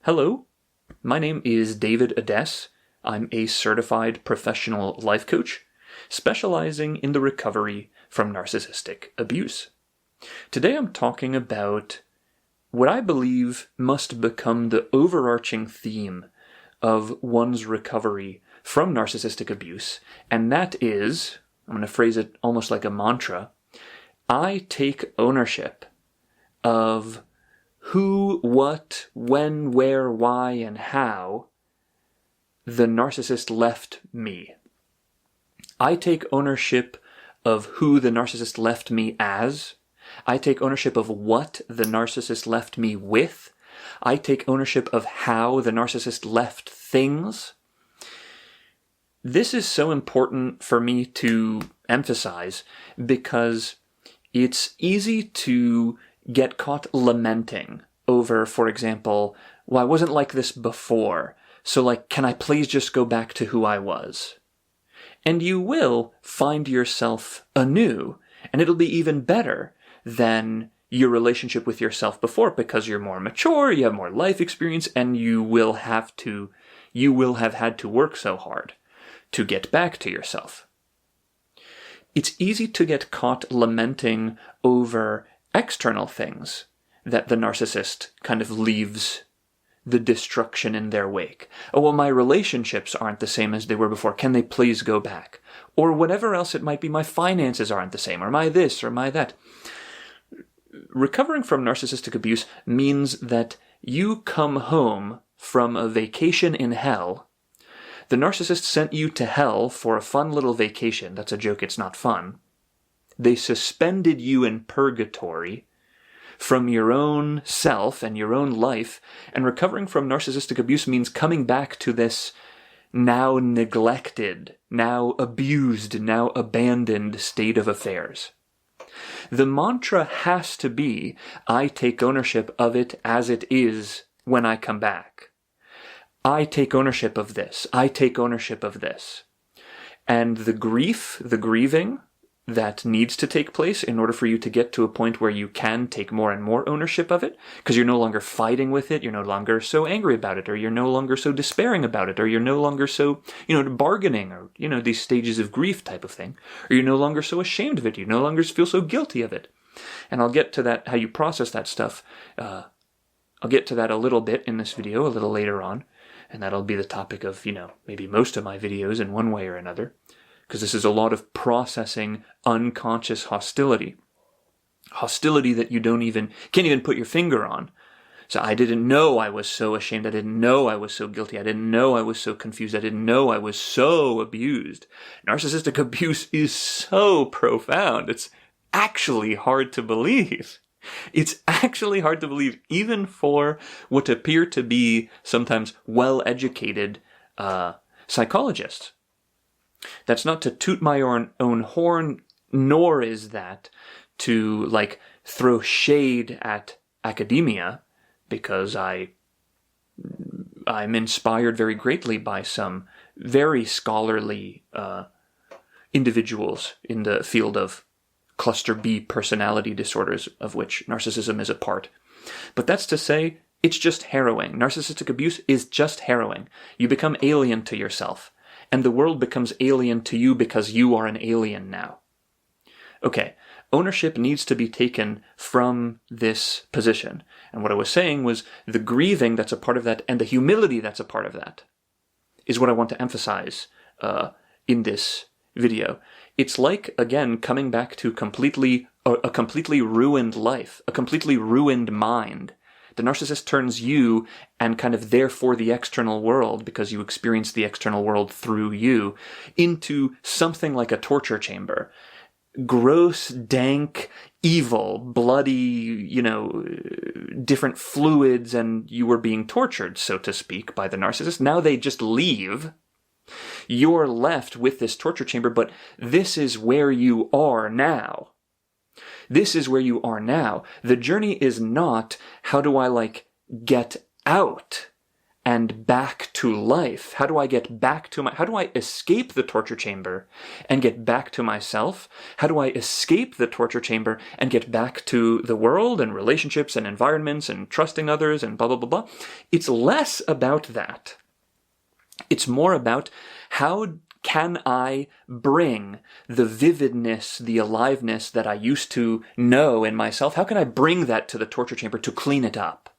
Hello, my name is David Ades. I'm a certified professional life coach, specializing in the recovery from narcissistic abuse. Today I'm talking about what I believe must become the overarching theme of one's recovery from narcissistic abuse, and that is, I'm going to phrase it almost like a mantra, I take ownership of who, what, when, where, why, and how the narcissist left me. I take ownership of who the narcissist left me as. I take ownership of what the narcissist left me with. I take ownership of how the narcissist left things. This is so important for me to emphasize because it's easy to get caught lamenting over, for example, well, I wasn't like this before, so can I please just go back to who I was? And you will find yourself anew, and it'll be even better than your relationship with yourself before because you're more mature, you have more life experience, and you will have had to work so hard to get back to yourself. It's easy to get caught lamenting over external things that the narcissist kind of leaves the destruction in their wake. Oh, well, my relationships aren't the same as they were before. Can they please go back? Or whatever else it might be, my finances aren't the same, or my this, or my that. Recovering from narcissistic abuse means that you come home from a vacation in hell. The narcissist sent you to hell for a fun little vacation. That's a joke, it's not fun. They suspended you in purgatory from your own self and your own life, and recovering from narcissistic abuse means coming back to this now neglected, now abused, now abandoned state of affairs. The mantra has to be, I take ownership of it as it is when I come back. I take ownership of this. I take ownership of this. And the grief, the grieving that needs to take place in order for you to get to a point where you can take more and more ownership of it, because you're no longer fighting with it, you're no longer so angry about it, or you're no longer so despairing about it, or you're no longer so, bargaining, or, these stages of grief type of thing, or you're no longer so ashamed of it, you no longer feel so guilty of it. And I'll get to that, how you process that stuff, I'll get to that a little bit in this video, a little later on, and that'll be the topic of, maybe most of my videos in one way or another. Because this is a lot of processing unconscious hostility. Hostility that you can't even put your finger on. So I didn't know I was so ashamed. I didn't know I was so guilty. I didn't know I was so confused. I didn't know I was so abused. Narcissistic abuse is so profound. It's actually hard to believe. It's actually hard to believe, even for what appear to be sometimes well-educated psychologists. That's not to toot my own horn, nor is that to, throw shade at academia, because I'm inspired very greatly by some very scholarly individuals in the field of cluster B personality disorders, of which narcissism is a part. But that's to say, it's just harrowing. Narcissistic abuse is just harrowing. You become alien to yourself. And the world becomes alien to you because you are an alien now. Okay, ownership needs to be taken from this position. And what I was saying was the grieving that's a part of that and the humility that's a part of that is what I want to emphasize in this video. It's like, again, coming back to a completely ruined life, a completely ruined mind. The narcissist turns you and kind of therefore the external world, because you experience the external world through you, into something like a torture chamber. Gross, dank, evil, bloody, different fluids, and you were being tortured, so to speak, by the narcissist. Now they just leave. You're left with this torture chamber, but this is where you are now. This is where you are now. The journey is not, how do I, get out and back to life? How do I get back to how do I escape the torture chamber and get back to myself? How do I escape the torture chamber and get back to the world and relationships and environments and trusting others and blah, blah, blah, blah? It's less about that. It's more about how can I bring the vividness, the aliveness that I used to know in myself? How can I bring that to the torture chamber to clean it up?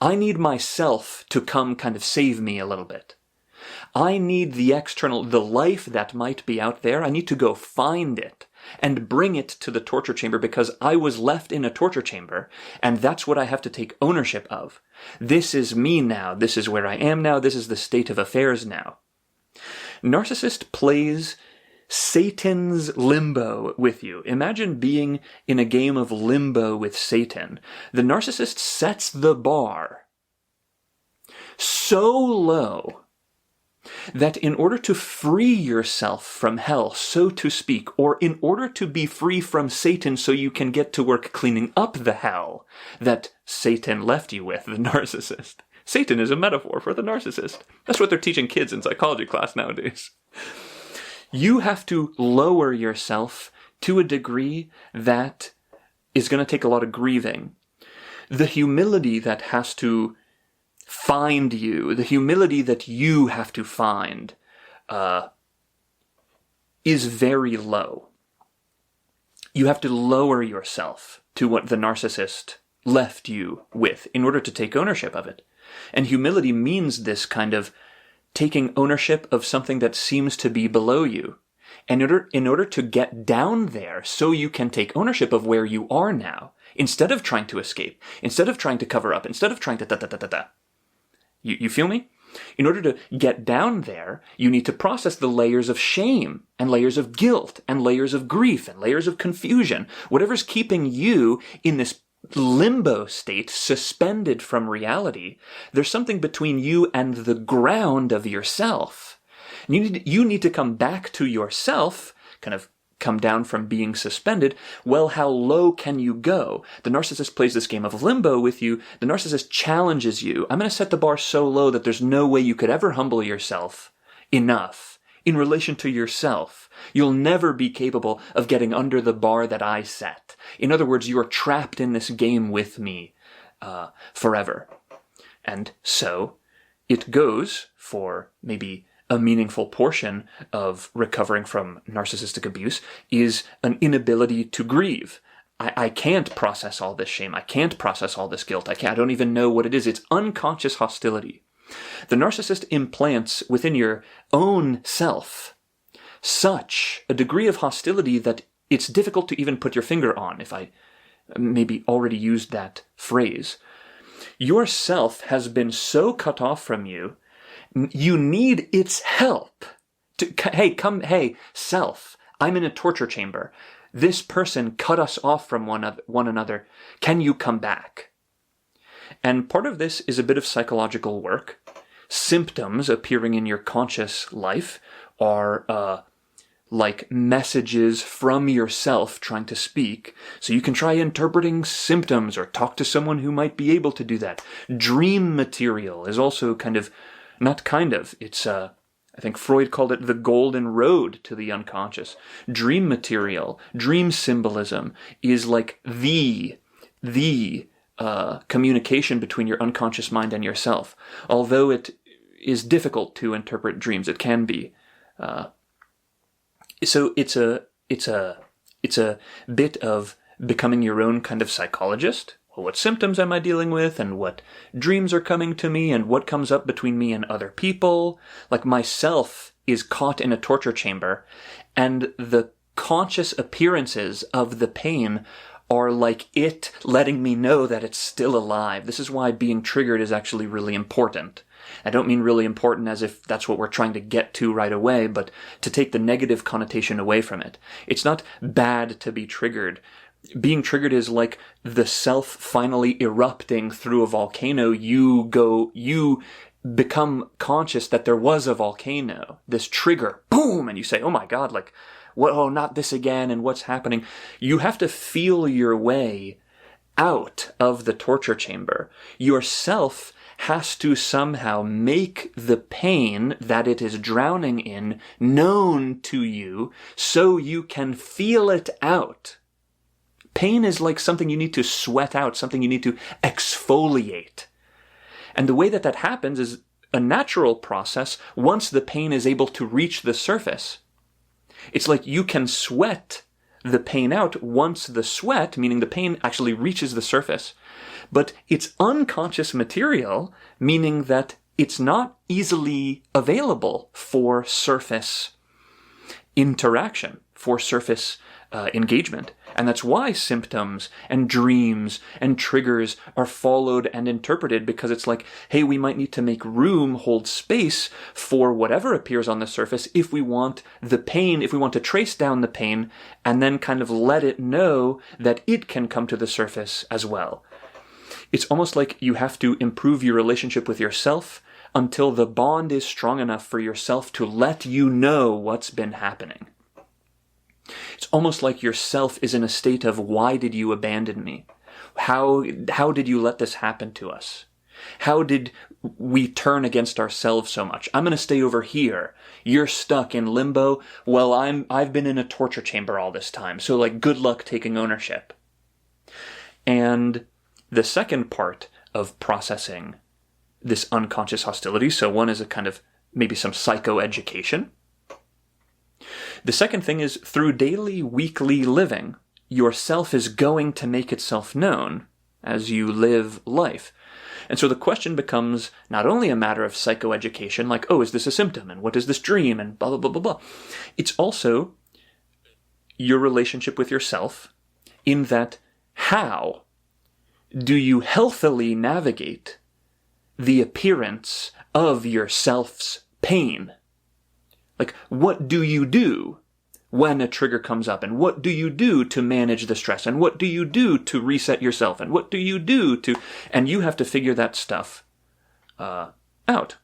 I need myself to come kind of save me a little bit. I need the external, the life that might be out there. I need to go find it and bring it to the torture chamber because I was left in a torture chamber, and that's what I have to take ownership of. This is me now. This is where I am now. This is the state of affairs now. Narcissist plays Satan's limbo with you. Imagine being in a game of limbo with Satan. The narcissist sets the bar so low that in order to free yourself from hell, so to speak, or in order to be free from Satan so you can get to work cleaning up the hell that Satan left you with, the narcissist. Satan is a metaphor for the narcissist. That's what they're teaching kids in psychology class nowadays. You have to lower yourself to a degree that is going to take a lot of grieving. The humility that has to find you, the humility that you have to find, is very low. You have to lower yourself to what the narcissist left you with in order to take ownership of it. And humility means this kind of taking ownership of something that seems to be below you. And in order to get down there so you can take ownership of where you are now, instead of trying to escape, instead of trying to cover up, instead of trying to da-da-da-da-da. You feel me? In order to get down there, you need to process the layers of shame and layers of guilt and layers of grief and layers of confusion. Whatever's keeping you in this limbo state, suspended from reality, there's something between you and the ground of yourself. You need to come back to yourself, kind of come down from being suspended. Well, how low can you go? The narcissist plays this game of limbo with you. The narcissist challenges you. I'm going to set the bar so low that there's no way you could ever humble yourself enough in relation to yourself. You'll never be capable of getting under the bar that I set. In other words, you are trapped in this game with me forever. And so it goes for maybe a meaningful portion of recovering from narcissistic abuse is an inability to grieve. I can't process all this shame. I can't process all this guilt. I don't even know what it is. It's unconscious hostility. The narcissist implants within your own self such a degree of hostility that it's difficult to even put your finger on, if I maybe already used that phrase. Your self has been so cut off from you, you need its help. Hey, self, I'm in a torture chamber. This person cut us off from one another. Can you come back? And part of this is a bit of psychological work. Symptoms appearing in your conscious life are like messages from yourself trying to speak. So you can try interpreting symptoms or talk to someone who might be able to do that. Dream material is also it's I think Freud called it the golden road to the unconscious. Dream material, dream symbolism is like the communication between your unconscious mind and yourself. Although it is difficult to interpret dreams, it can be. So it's a bit of becoming your own kind of psychologist. Well, what symptoms am I dealing with, and what dreams are coming to me, and what comes up between me and other people? Like myself is caught in a torture chamber, and the conscious appearances of the pain are like it letting me know that it's still alive. This is why being triggered is actually really important. I don't mean really important as if that's what we're trying to get to right away, but to take the negative connotation away from it. It's not bad to be triggered. Being triggered is like the self finally erupting through a volcano. You become conscious that there was a volcano, this trigger, boom, and you say, oh my God, like, what? Oh, not this again, and what's happening? You have to feel your way out of the torture chamber. Yourself has to somehow make the pain that it is drowning in known to you so you can feel it out. Pain is like something you need to sweat out, something you need to exfoliate. And the way that happens is a natural process once the pain is able to reach the surface. It's like you can sweat the pain out once the sweat, meaning the pain, actually reaches the surface. But it's unconscious material, meaning that it's not easily available for surface interaction, for surface engagement. And that's why symptoms and dreams and triggers are followed and interpreted, because it's like, hey, we might need to make room, hold space for whatever appears on the surface if we want the pain, if we want to trace down the pain and then kind of let it know that it can come to the surface as well. It's almost like you have to improve your relationship with yourself until the bond is strong enough for yourself to let you know what's been happening. It's almost like yourself is in a state of, why did you abandon me? How did you let this happen to us? How did we turn against ourselves so much? I'm going to stay over here. You're stuck in limbo. Well, I've been in a torture chamber all this time. So like, good luck taking ownership. And the second part of processing this unconscious hostility, so one is a kind of maybe some psychoeducation. The second thing is, through daily, weekly living, yourself is going to make itself known as you live life. And so the question becomes not only a matter of psychoeducation, like, oh, is this a symptom? And what is this dream? And blah, blah, blah, blah, blah. It's also your relationship with yourself, in that how do you healthily navigate the appearance of yourself's pain? Like, what do you do when a trigger comes up? And what do you do to manage the stress? And what do you do to reset yourself? And what do you do to... And you have to figure that stuff out.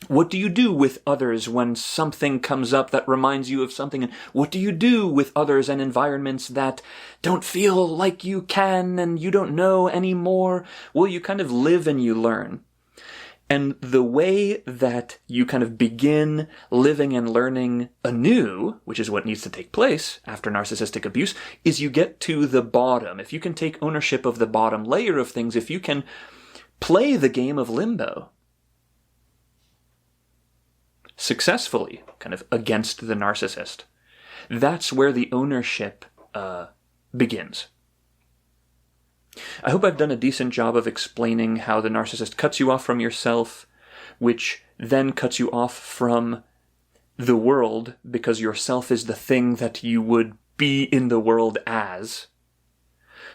What do you do with others when something comes up that reminds you of something? And what do you do with others and environments that don't feel like you can and you don't know anymore? Well, you kind of live and you learn. And the way that you kind of begin living and learning anew, which is what needs to take place after narcissistic abuse, is you get to the bottom. If you can take ownership of the bottom layer of things, if you can play the game of limbo successfully, kind of against the narcissist, that's where the ownership begins. I hope I've done a decent job of explaining how the narcissist cuts you off from yourself, which then cuts you off from the world, because yourself is the thing that you would be in the world as.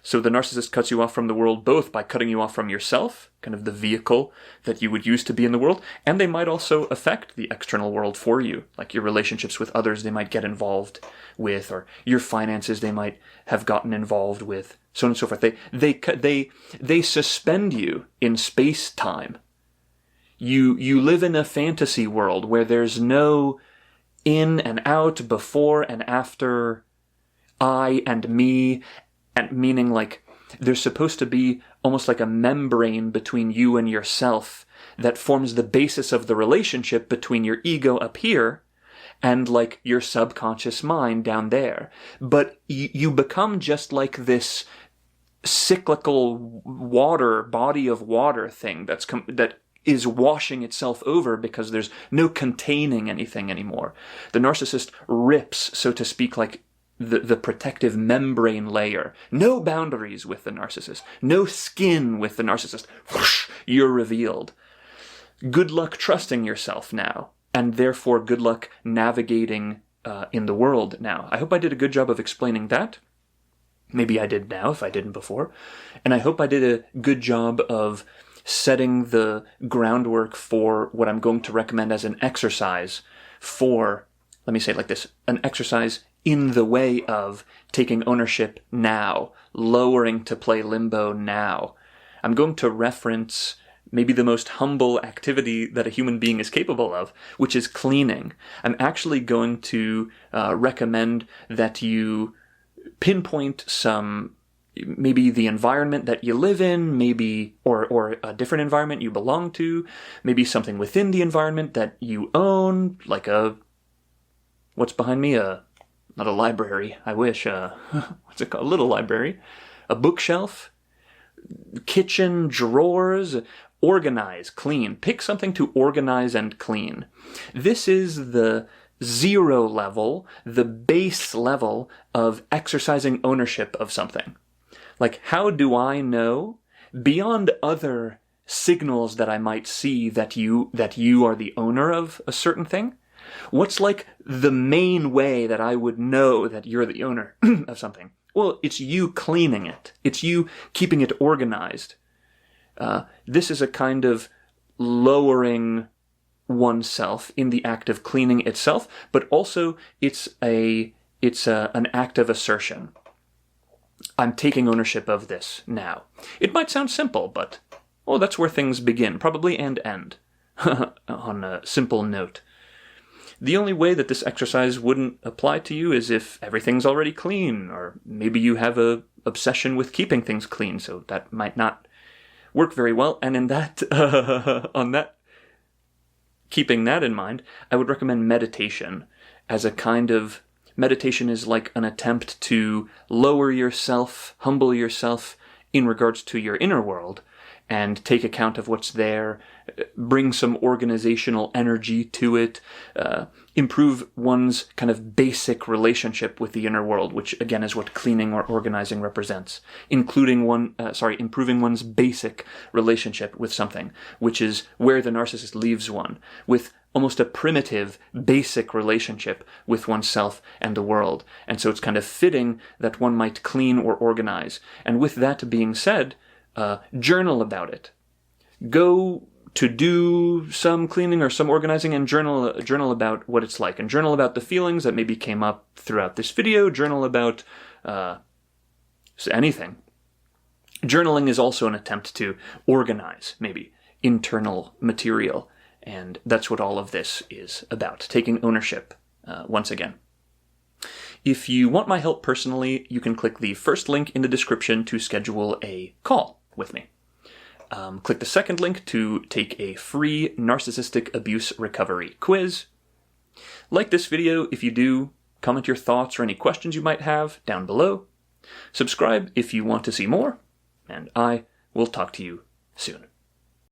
So the narcissist cuts you off from the world both by cutting you off from yourself, kind of the vehicle that you would use to be in the world, and they might also affect the external world for you, like your relationships with others they might get involved with, or your finances they might have gotten involved with, so on and so forth. They suspend you in space-time. You live in a fantasy world where there's no in and out, before and after, I and me, and meaning like there's supposed to be almost like a membrane between you and yourself that forms the basis of the relationship between your ego up here and like your subconscious mind down there. But you become just like this cyclical body of water thing that is washing itself over because there's no containing anything anymore. The narcissist rips, so to speak, like the protective membrane layer. No boundaries with the narcissist. No skin with the narcissist. Whoosh, you're revealed. Good luck trusting yourself now, and therefore good luck navigating in the world now. I hope I did a good job of explaining that. Maybe I did now if I didn't before. And I hope I did a good job of setting the groundwork for what I'm going to recommend as an exercise for, let me say it like this, an exercise in the way of taking ownership now, lowering to play limbo now. I'm going to reference maybe the most humble activity that a human being is capable of, which is cleaning. I'm actually going to recommend that you pinpoint some maybe the environment that you live in, maybe, or a different environment you belong to, maybe something within the environment that you own, like what's behind me? Not a library, I wish, what's it called? A little library, a bookshelf, kitchen drawers. Organize, clean. Pick something to organize and clean. This is the 0 level, the base level of exercising ownership of something. Like, how do I know, beyond other signals that I might see, that you are the owner of a certain thing? What's like the main way that I would know that you're the owner of something? Well, it's you cleaning it. It's you keeping it organized. This is a kind of lowering oneself in the act of cleaning itself, but also it's an act of assertion. I'm taking ownership of this now. It might sound simple, but that's where things begin, probably, and end. On a simple note. The only way that this exercise wouldn't apply to you is if everything's already clean, or maybe you have a obsession with keeping things clean, so that might not work very well. And in that, keeping that in mind, I would recommend meditation as a kind of, meditation is like an attempt to lower yourself, humble yourself in regards to your inner world, and take account of what's there, bring some organizational energy to it, improve one's kind of basic relationship with the inner world, which again is what cleaning or organizing represents. Improving one's basic relationship with something, which is where the narcissist leaves one, with almost a primitive, basic relationship with oneself and the world. And so it's kind of fitting that one might clean or organize. And with that being said, journal about it. Go to do some cleaning or some organizing and journal about what it's like, and journal about the feelings that maybe came up throughout this video. Journal about anything. Journaling is also an attempt to organize, maybe, internal material, and that's what all of this is about, taking ownership, once again. If you want my help personally, you can click the first link in the description to schedule a call with me. Click the second link to take a free narcissistic abuse recovery quiz. Like this video if you do. Comment your thoughts or any questions you might have down below. Subscribe if you want to see more, and I will talk to you soon.